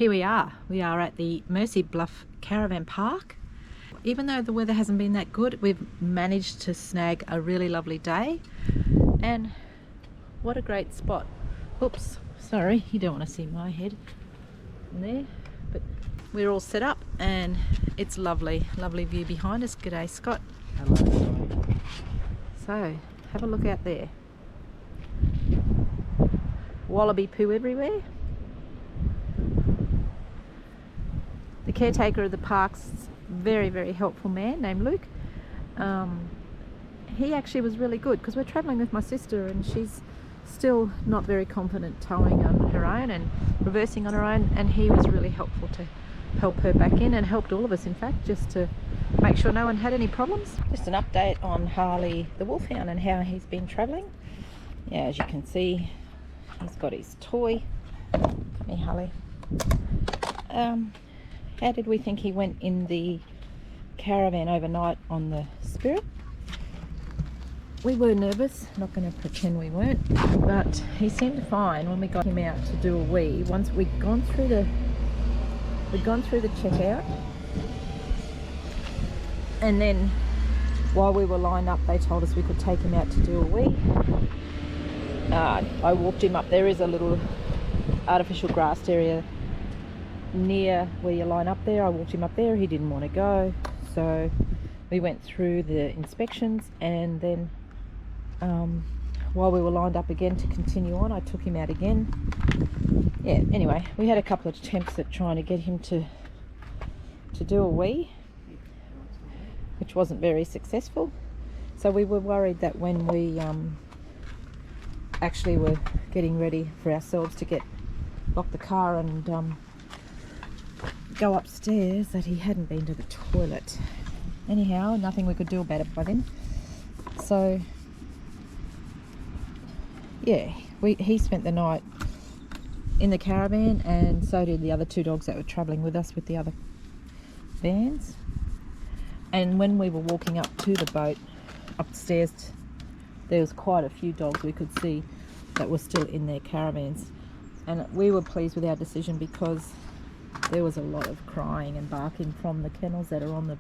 Here we are at the Mercy Bluff Caravan Park. Even though the weather hasn't been that good, we've managed to snag a really lovely day, and what a great spot. Oops, sorry, you don't want to see my head in there, but we're all set up and it's lovely view behind us. G'day Scott. Hello. So have a look out there. Wallaby poo everywhere. The caretaker of the park's very helpful man named Luke. He actually was really good because we're traveling with my sister and she's still not very confident towing on her own and reversing on her own, and he was really helpful to help her back in, and helped all of us in fact, just to make sure no one had any problems. Just an update on Harley the Wolfhound and how he's been traveling. Yeah, as you can see, he's got his toy. Come here, Harley. How did we think he went in the caravan overnight on the Spirit? We were nervous, not going to pretend we weren't, but he seemed fine when we got him out to do a wee. Once we'd gone through the checkout, and then while we were lined up they told us we could take him out to do a wee. I walked him up. There is a little artificial grassed area near where you line up there. I walked him up there. He didn't want to go, so we went through the inspections, and then while we were lined up again to continue on, I took him out again. Yeah, anyway, we had a couple of attempts at trying to get him to do a wee, which wasn't very successful. So we were worried that when we actually were getting ready for ourselves to lock the car and go upstairs, that he hadn't been to the toilet. Anyhow, nothing we could do about it by then. So yeah, he spent the night in the caravan, and so did the other two dogs that were travelling with us with the other vans. And when we were walking up to the boat upstairs, there was quite a few dogs we could see that were still in their caravans, and we were pleased with our decision because there was a lot of crying and barking from the kennels that are on the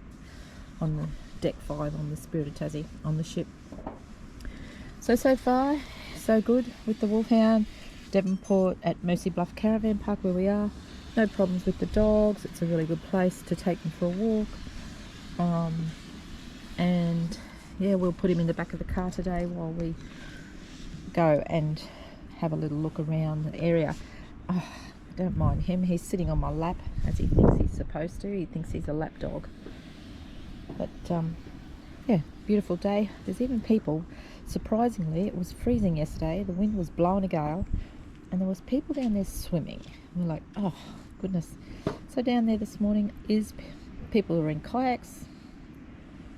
deck 5 on the Spirit of Tassie on the ship. So far so good with the Wolfhound. Devonport at Mercy Bluff Caravan Park where we are. No problems with the dogs. It's a really good place to take them for a walk. And yeah, we'll put him in the back of the car today while we go and have a little look around the area. Oh, I don't mind him. He's sitting on my lap as he thinks he's supposed to. He thinks he's a lap dog. But yeah, beautiful day. There's even people. Surprisingly, it was freezing yesterday. The wind was blowing a gale, and there was people down there swimming. We're like, oh goodness. So down there this morning is people who are in kayaks,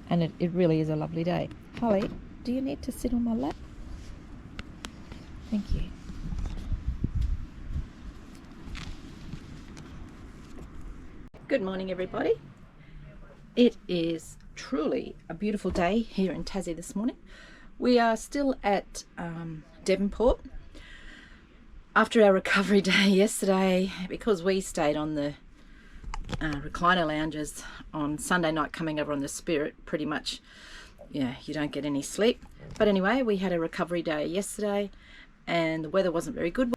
and it really is a lovely day. Holly, do you need to sit on my lap? Thank you. Good morning, everybody. It is truly a beautiful day here in Tassie this morning. We are still at Devonport after our recovery day yesterday, because we stayed on the recliner lounges on Sunday night coming over on the Spirit. Pretty much, yeah, you don't get any sleep. But anyway, we had a recovery day yesterday and the weather wasn't very good.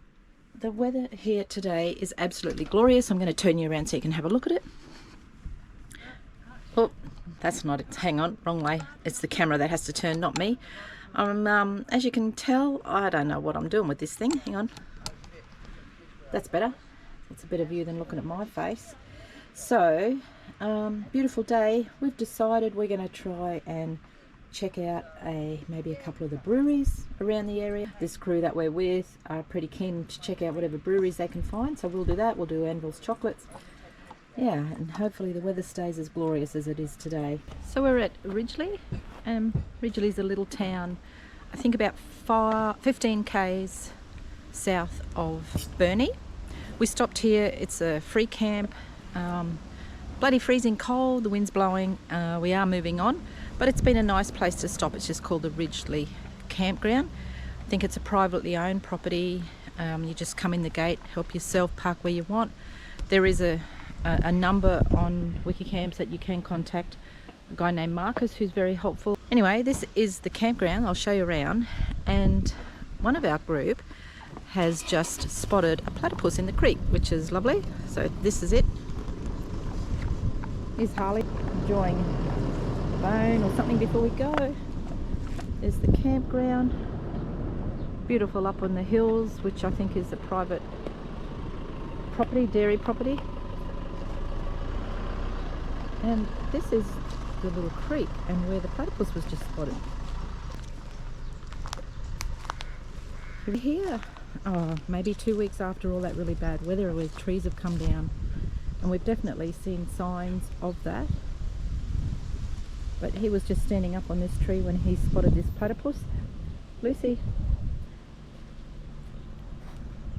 The weather here today is absolutely glorious. I'm going to turn you around so you can have a look at it. Oh, that's not it. Hang on, wrong way. It's the camera that has to turn, not me. As you can tell, I don't know what I'm doing with this thing. Hang on. That's better. It's a better view than looking at my face. So, beautiful day. We've decided we're going to try and check out maybe a couple of the breweries around the area. This crew that we're with are pretty keen to check out whatever breweries they can find, so we'll do that. We'll do Anvil's Chocolates. Yeah, and hopefully the weather stays as glorious as it is today. So we're at Ridgely. Ridgely's a little town, I think about 15 k's south of Burnie. We stopped here. It's a free camp. Bloody freezing cold, the wind's blowing. We are moving on, but it's been a nice place to stop. It's just called the Ridgely campground. I think it's a privately owned property. You just come in the gate, help yourself, park where you want. There is a number on Wikicamps that you can contact a guy named Marcus who's very helpful. Anyway, this is the campground. I'll show you around, and one of our group has just spotted a platypus in the creek, which is lovely. So this is it. Here's Harley enjoying a bone or something before we go. There's the campground, beautiful up on the hills, which I think is a private property, dairy property. And this is the little creek and where the platypus was just spotted. Here, maybe 2 weeks after all that really bad weather where trees have come down, and we've definitely seen signs of that. But he was just standing up on this tree when he spotted this platypus. Lucy.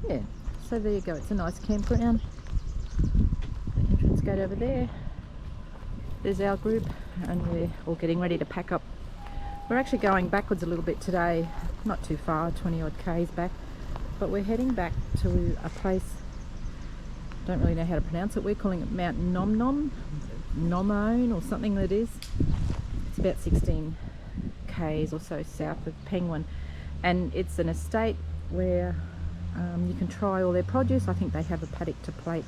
Yeah, so there you go. It's a nice campground. The entrance gate over there. There's our group, and we're all getting ready to pack up. We're actually going backwards a little bit today, not too far, 20 odd k's back, but we're heading back to a place, don't really know how to pronounce it. We're calling it Mount Nomone or something that is. It's about 16 k's or so south of Penguin, and it's an estate where you can try all their produce. I think they have a paddock to plate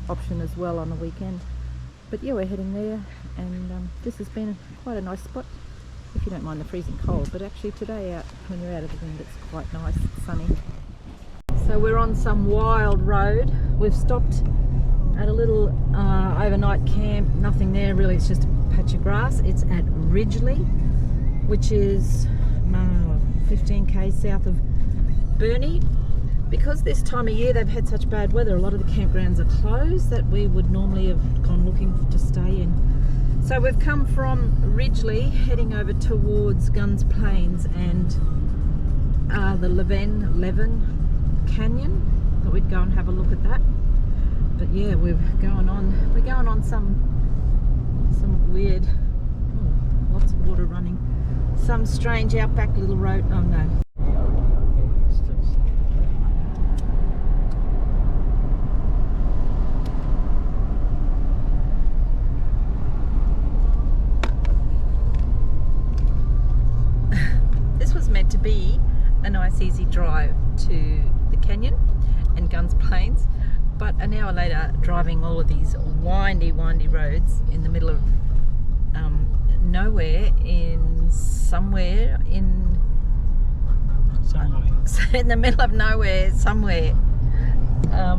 option as well on the weekend. But yeah, we're heading there, and this has been quite a nice spot, if you don't mind the freezing cold. But actually today, out when you're out of the wind, it's quite nice, it's sunny. So we're on some wild road. We've stopped at a little overnight camp. Nothing there really, it's just a patch of grass. It's at Ridgely, which is 15 k's south of Burnie. Because this time of year they've had such bad weather, a lot of the campgrounds are closed that we would normally have gone looking to stay in. So we've come from Ridgely heading over towards Guns Plains and the Leven Canyon. Thought we'd go and have a look at that. But yeah, we're going on some weird, lots of water running, some strange outback little road. Oh no. To be a nice easy drive to the canyon and Guns Plains, but an hour later driving all of these windy roads in the middle of nowhere, in the middle of nowhere somewhere. I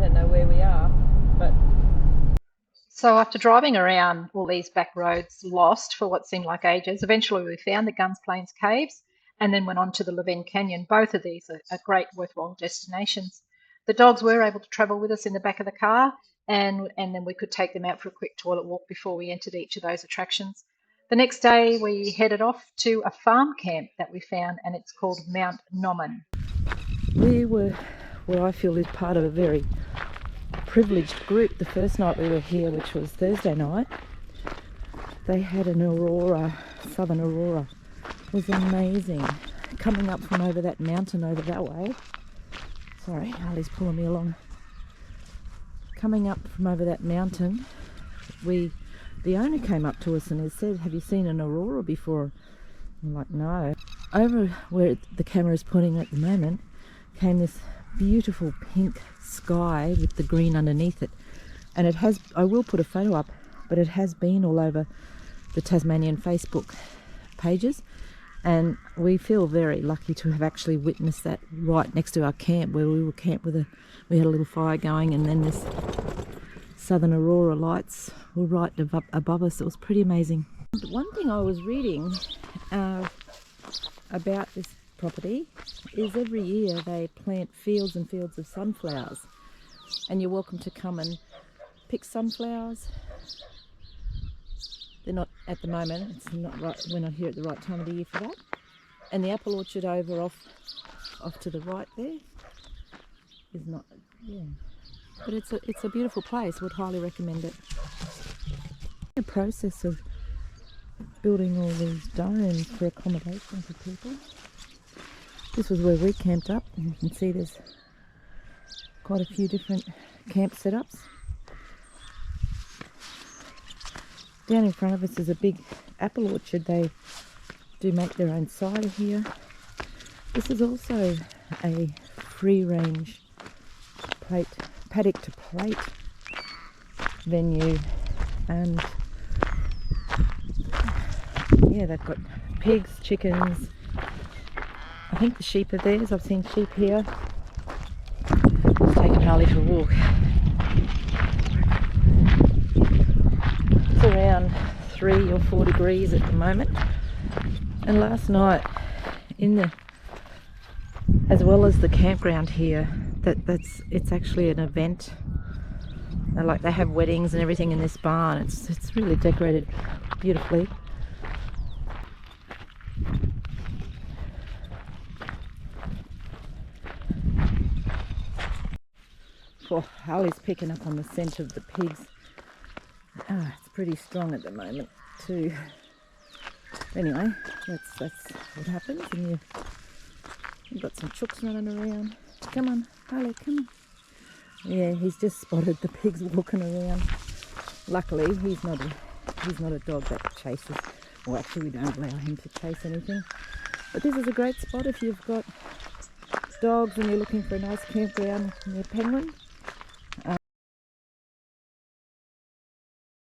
don't know where we are, but so after driving around all these back roads, lost for what seemed like ages, eventually we found the Guns Plains Caves and then went on to the Leven Canyon. Both of these are great, worthwhile destinations. The dogs were able to travel with us in the back of the car, and then we could take them out for a quick toilet walk before we entered each of those attractions. The next day we headed off to a farm camp that we found, and it's called Mount Nomone. We were, well, I feel is part of a very privileged group. The first night we were here, which was Thursday night, they had an Aurora, southern Aurora. It was amazing. Coming up from over that mountain over that way. Sorry, Harley's pulling me along. Coming up from over that mountain, the owner came up to us and he said, "Have you seen an Aurora before?" I'm like, "No." Over where the camera is pointing at the moment came this beautiful pink sky with the green underneath it, and it has, I will put a photo up, but it has been all over the Tasmanian Facebook pages, and we feel very lucky to have actually witnessed that right next to our camp, where we were camped with we had a little fire going, and then this southern Aurora lights were right above us. It was pretty amazing. One thing I was reading about this property is every year they plant fields and fields of sunflowers, and you're welcome to come and pick sunflowers. They're not at the moment, it's not right, we're not here at the right time of the year for that. And the apple orchard over off to the right there is not, yeah, but it's a beautiful place. Would highly recommend it. The process of building all these domes for accommodation for people. This was where we camped up, and you can see there's quite a few different camp setups. Down in front of us is a big apple orchard. They do make their own cider here. This is also a free range paddock to plate venue, and yeah, they've got pigs, chickens. I think the sheep are theirs. I've seen sheep here. Just taking Harley for a walk. It's around 3 or 4 degrees at the moment, and last night as well as the campground here, it's actually an event. They have weddings and everything in this barn. It's really decorated beautifully. Oh, Harley's picking up on the scent of the pigs. It's pretty strong at the moment too. Anyway, that's what happens, and you've got some chooks running around. Come on, Harley, come on. Yeah, he's just spotted the pigs walking around. Luckily, he's not a dog that chases. Well, actually, we don't allow him to chase anything. But this is a great spot if you've got dogs and you're looking for a nice campground near Penguin.